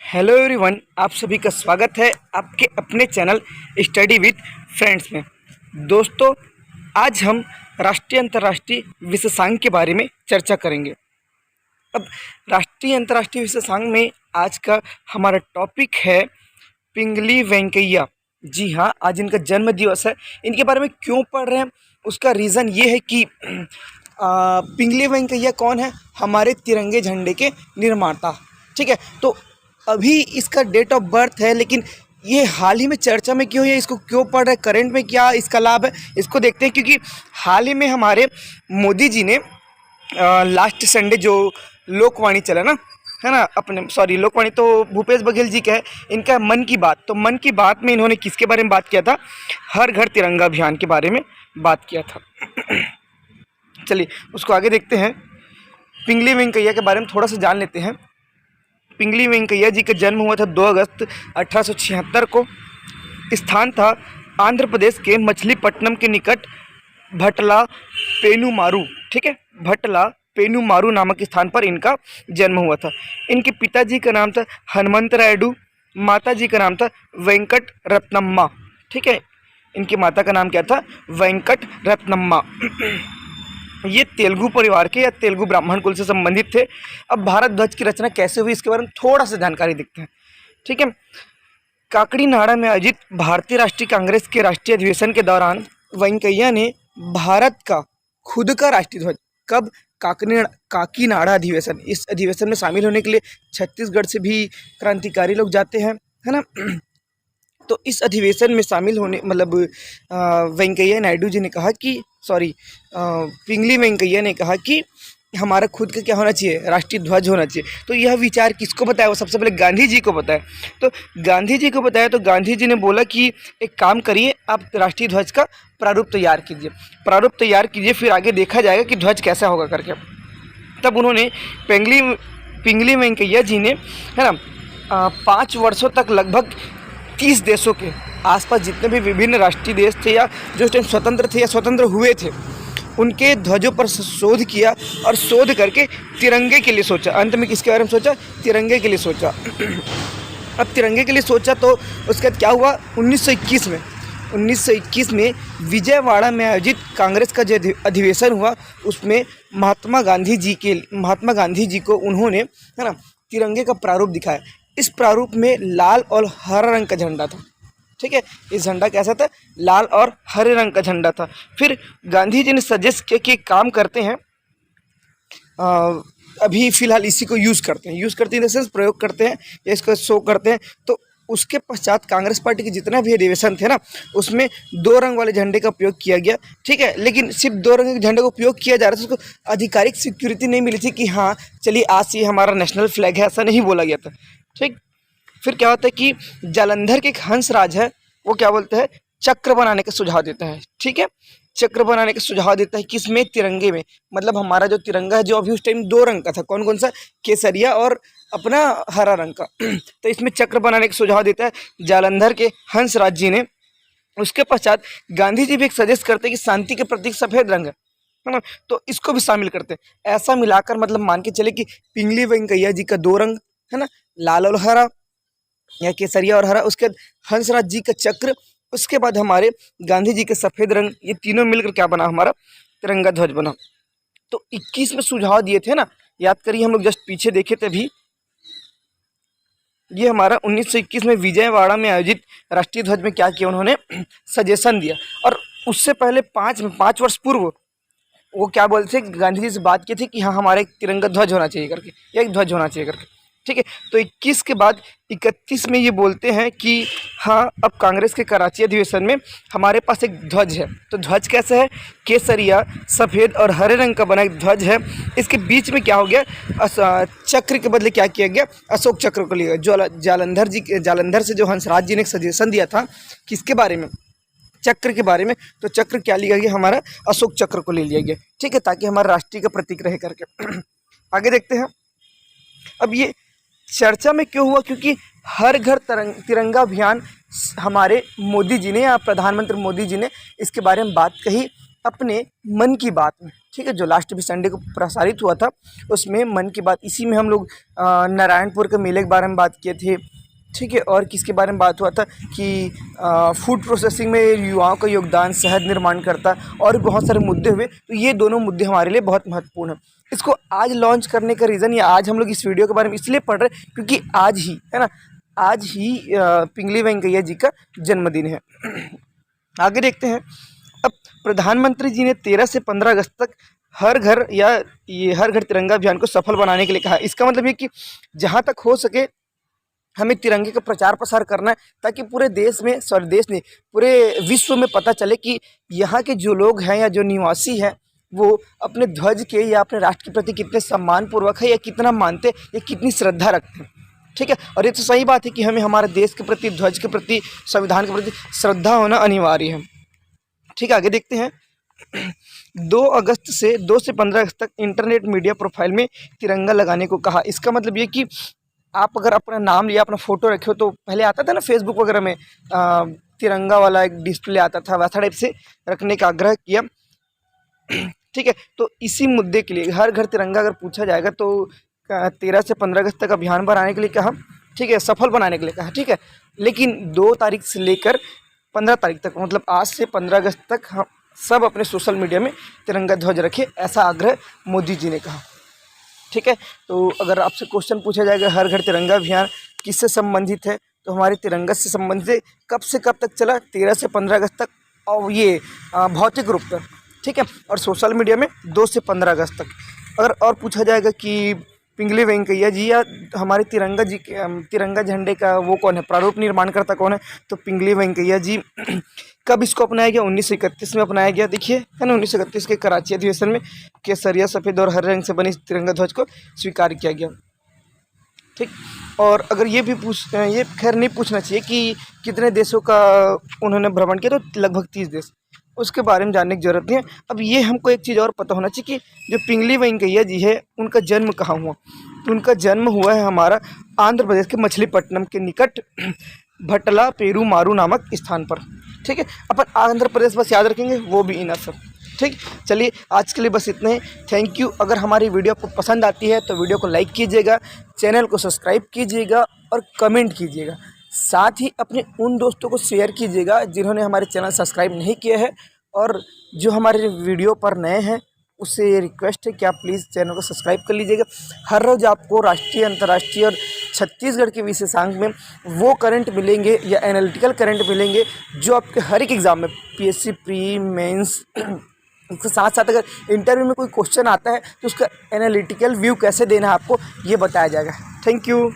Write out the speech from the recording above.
Hello everyone, आप सभी का स्वागत है आपके अपने चैनल स्टडी विद फ्रेंड्स में। दोस्तों, आज हम राष्ट्रीय अंतर्राष्ट्रीय विशेषांक के बारे में चर्चा करेंगे। अब राष्ट्रीय अंतर्राष्ट्रीय विशेषांक में आज का हमारा टॉपिक है पिंगली वेंकैया। जी हाँ, आज इनका जन्म दिवस है। इनके बारे में क्यों पढ़ रहे हैं, उसका रीज़न ये है कि पिंगली वेंकैया कौन है? हमारे तिरंगे झंडे के निर्माता। ठीक है, तो अभी इसका डेट ऑफ बर्थ है, लेकिन ये हाल ही में चर्चा में क्यों है, इसको क्यों पढ़ रहे हैं, करंट में क्या इसका लाभ है, इसको देखते हैं। क्योंकि हाल ही में हमारे मोदी जी ने लास्ट संडे जो लोकवाणी चला ना, है ना, लोकवाणी तो भूपेश बघेल जी का है, इनका मन की बात। तो मन की बात में इन्होंने किसके बारे में बात किया था? हर घर तिरंगा अभियान के बारे में बात किया था। चलिए उसको आगे देखते हैं। पिंगली वेंकैया के बारे में थोड़ा सा जान लेते हैं। पिंगली वेंकैया जी का जन्म हुआ था 2 अगस्त 1876 को। स्थान था आंध्र प्रदेश के मछलीपट्टनम के निकट भटला पेनुमारू। ठीक है, भटला पेनुमारू नामक स्थान पर इनका जन्म हुआ था। इनके पिताजी का नाम था हनुमंत रायडू, माता जी का नाम था वेंकट रत्नम्मा। ठीक है, इनकी माता का नाम क्या था? वेंकट रत्नम्मा। ये तेलुगु परिवार के या तेलुगु ब्राह्मण कुल से संबंधित थे। अब भारत ध्वज की रचना कैसे हुई, इसके बारे में थोड़ा सा जानकारी देखते हैं। ठीक है, काकड़ीनाड़ा में आयोजित भारतीय राष्ट्रीय कांग्रेस के राष्ट्रीय अधिवेशन के दौरान वेंकैया ने भारत का खुद का राष्ट्रीय ध्वज, कब? काकीनाड़ा अधिवेशन। इस अधिवेशन में शामिल होने के लिए छत्तीसगढ़ से भी क्रांतिकारी लोग जाते हैं, है ना। तो इस अधिवेशन में शामिल होने वेंकैया नायडू जी ने कहा कि पिंगली वेंकैया ने कहा कि हमारा खुद का क्या होना चाहिए? राष्ट्रीय ध्वज होना चाहिए। तो यह विचार किसको बताया? वो सबसे पहले गांधी जी को बताया। तो गांधी जी को बताया तो गांधी जी ने बोला कि एक काम करिए, आप राष्ट्रीय ध्वज का प्रारूप तैयार कीजिए, फिर आगे देखा जाएगा कि ध्वज कैसा होगा करके। तब उन्होंने पिंगली वेंकैया जी ने, है ना, 5 वर्षों तक लगभग 30 देशों के आसपास जितने भी विभिन्न राष्ट्रीय देश थे या जो टाइम स्वतंत्र थे या स्वतंत्र हुए थे, उनके ध्वजों पर शोध किया और शोध करके तिरंगे के लिए सोचा। अंत में किसके बारे में सोचा? तिरंगे के लिए सोचा। अब तिरंगे के लिए सोचा तो उसके बाद क्या हुआ? 1921 में विजयवाड़ा में आयोजित कांग्रेस का जो अधिवेशन हुआ, उसमें महात्मा गांधी जी को उन्होंने, है ना, तिरंगे का प्रारूप दिखाया। इस प्रारूप में लाल और हरा रंग का झंडा था। ठीक है, इस झंडा कैसा था? लाल और हरे रंग का झंडा था। फिर गांधी जी ने सजेस्ट किया कि काम करते हैं, अभी फिलहाल इसी को यूज़ करते हैं इन द सेंस प्रयोग करते हैं या इसको शो करते हैं। तो उसके पश्चात कांग्रेस पार्टी के जितना भी अधिवेशन थे ना, उसमें 2 रंग वाले झंडे का उपयोग किया गया। ठीक है, लेकिन सिर्फ 2 रंग के झंडे का उपयोग किया जा रहा था, उसको आधिकारिक सिक्योरिटी नहीं मिली थी कि हाँ चलिए आज से हमारा नेशनल फ्लैग है, ऐसा नहीं बोला गया था। ठीक, फिर क्या होता है कि जालंधर के एक हंसराज है, वो क्या बोलते हैं? चक्र बनाने का सुझाव देता है। ठीक है, चक्र बनाने का सुझाव देता है किसमें? तिरंगे में। मतलब हमारा जो तिरंगा है, जो अभी उस टाइम 2 रंग का था, कौन कौन सा? केसरिया और अपना हरा रंग का। तो इसमें चक्र बनाने का सुझाव देता है जालंधर के हंसराज जी ने। उसके पश्चात गांधी जी भी एक सजेस्ट करते हैं कि शांति के प्रतीक सफेद रंग है ना, तो इसको भी शामिल करते हैं। ऐसा मिलाकर मतलब मान के चले कि पिंगली वेंकैया जी का 2 रंग है ना, लाल और हरा या केसरिया और हरा, उसके बाद हंसराज जी का चक्र, उसके बाद हमारे गांधी जी के सफ़ेद रंग, ये तीनों मिलकर क्या बना? हमारा तिरंगा ध्वज बना। तो 21 में सुझाव दिए थे ना, याद करिए, हम लोग जस्ट पीछे देखे थे अभी। ये हमारा 1921 में विजयवाड़ा में आयोजित राष्ट्रीय ध्वज में क्या किया? उन्होंने सजेशन दिया। और उससे पहले 5 वर्ष पूर्व वो क्या बोलते थे? गांधी जी से बात की थी कि हाँ हमारा एक तिरंगा ध्वज होना चाहिए करके, या एक ध्वज होना चाहिए करके। ठीक है, तो 21 के बाद 31 में ये बोलते हैं कि हाँ अब कांग्रेस के कराची अधिवेशन में हमारे पास एक ध्वज है। तो ध्वज कैसा है? केसरिया, सफ़ेद और हरे रंग का बना एक ध्वज है। इसके बीच में क्या हो गया? चक्र के बदले क्या किया गया? अशोक चक्र को लिया। जो जालंधर से जो हंसराज जी ने एक सजेशन दिया था, किसके बारे में? चक्र के बारे में। तो चक्र क्या लिया गया? हमारा अशोक चक्र को ले लिया गया। ठीक है, ताकि हमारा राष्ट्रीय का प्रतीक रहे करके। आगे देखते हैं। अब ये चर्चा में क्यों हुआ? क्योंकि हर घर तिरंगा अभियान हमारे मोदी जी ने या प्रधानमंत्री मोदी जी ने इसके बारे में बात कही। अपने मन की बात में, ठीक है, जो लास्ट भी संडे को प्रसारित हुआ था उसमें मन की बात, इसी में हम लोग नारायणपुर के मेले के बारे में बात किए थे, ठीक है। और किसके बारे में बात हुआ था कि फूड प्रोसेसिंग में युवाओं का योगदान, शहद निर्माण करता, और भी बहुत सारे मुद्दे हुए। तो ये दोनों मुद्दे हमारे लिए बहुत महत्वपूर्ण हैं। इसको आज लॉन्च करने का रीज़न, या आज हम लोग इस वीडियो के बारे में इसलिए पढ़ रहे हैं क्योंकि आज ही, है ना, आज ही पिंगली वेंकैया जी का जन्मदिन है। आगे देखते हैं। अब प्रधानमंत्री जी ने 13 से 15 अगस्त तक हर घर तिरंगा अभियान को सफल बनाने के लिए कहा। इसका मतलब ये कि जहाँ तक हो सके हमें तिरंगे का प्रचार प्रसार करना है, ताकि पूरे देश में, पूरे विश्व में पता चले कि यहाँ के जो लोग हैं या जो निवासी हैं वो अपने ध्वज के या अपने राष्ट्र के प्रति कितने सम्मानपूर्वक है, या कितना मानते, या कितनी श्रद्धा रखते हैं, ठीक है। और ये तो सही बात है कि हमें हमारे देश के प्रति, ध्वज के प्रति, संविधान के प्रति श्रद्धा होना अनिवार्य है, ठीक है। आगे देखते हैं। 2 से 15 अगस्त तक इंटरनेट मीडिया प्रोफाइल में तिरंगा लगाने को कहा। इसका मतलब ये कि आप अगर अपना नाम लिया, अपना फ़ोटो रखे हो, तो पहले आता था ना फेसबुक वगैरह में तिरंगा वाला एक डिस्प्ले आता था, वैसा टाइप से रखने का आग्रह किया, ठीक है। तो इसी मुद्दे के लिए हर घर तिरंगा अगर पूछा जाएगा तो 13 से 15 अगस्त तक अभियान बनाने के लिए कहा, ठीक है, सफल बनाने के लिए कहा, ठीक है। लेकिन 2 तारीख से लेकर 15 तारीख तक, मतलब आज से 15 अगस्त तक हम सब अपने सोशल मीडिया में तिरंगा ध्वज रखें, ऐसा आग्रह मोदी जी ने कहा, ठीक है। तो अगर आपसे क्वेश्चन पूछा जाएगा हर घर तिरंगा अभियान किससे संबंधित है, तो हमारे तिरंगा से संबंधित है। कब से कब तक चला? 13 से 15 अगस्त तक, और ये भौतिक रूप पर, ठीक है, और सोशल मीडिया में 2 से 15 अगस्त तक। अगर और पूछा जाएगा कि पिंगली वेंकैया जी या हमारे तिरंगा झंडे का वो कौन है, प्रारूप निर्माण करता कौन है, तो पिंगली वेंकैया जी। कब इसको अपनाया गया? 1931 में अपनाया गया, देखिए, है ना, 1931 के कराची अधिवेशन में केसरिया, सफ़ेद और हरे रंग से बनी तिरंगा ध्वज को स्वीकार किया गया, ठीक। और अगर ये खैर नहीं पूछना चाहिए कि कितने देशों का उन्होंने भ्रमण किया, तो लगभग 30 देश, उसके बारे में जानने की ज़रूरत नहीं है। अब ये हमको एक चीज़ और पता होना चाहिए कि जो पिंगली वेंकैया जी है उनका जन्म कहाँ हुआ। तो उनका जन्म हुआ है हमारा आंध्र प्रदेश के मछलीपट्टनम के निकट भटला पेरूमारू नामक स्थान पर, ठीक है। अपन आंध्र प्रदेश बस याद रखेंगे, वो भी इनफ है, ठीक। चलिए आज के लिए बस इतने ही। Thank you. अगर हमारी वीडियो आपको पसंद आती है तो वीडियो को लाइक कीजिएगा, चैनल को सब्सक्राइब कीजिएगा और कमेंट कीजिएगा। साथ ही अपने उन दोस्तों को शेयर कीजिएगा जिन्होंने हमारे चैनल सब्सक्राइब नहीं किया है, और जो हमारे वीडियो पर नए हैं उससे रिक्वेस्ट है कि आप प्लीज़ चैनल को सब्सक्राइब कर लीजिएगा। हर रोज़ आपको राष्ट्रीय, अंतर्राष्ट्रीय और छत्तीसगढ़ के विशेषांक में वो करंट मिलेंगे या एनालिटिकल करंट मिलेंगे जो आपके हर एक एग्ज़ाम में, पीएससी प्री, मेंस, इसके साथ साथ अगर इंटरव्यू में कोई क्वेश्चन आता है तो उसका एनालिटिकल व्यू कैसे देना है आपको, ये बताया जाएगा। Thank you.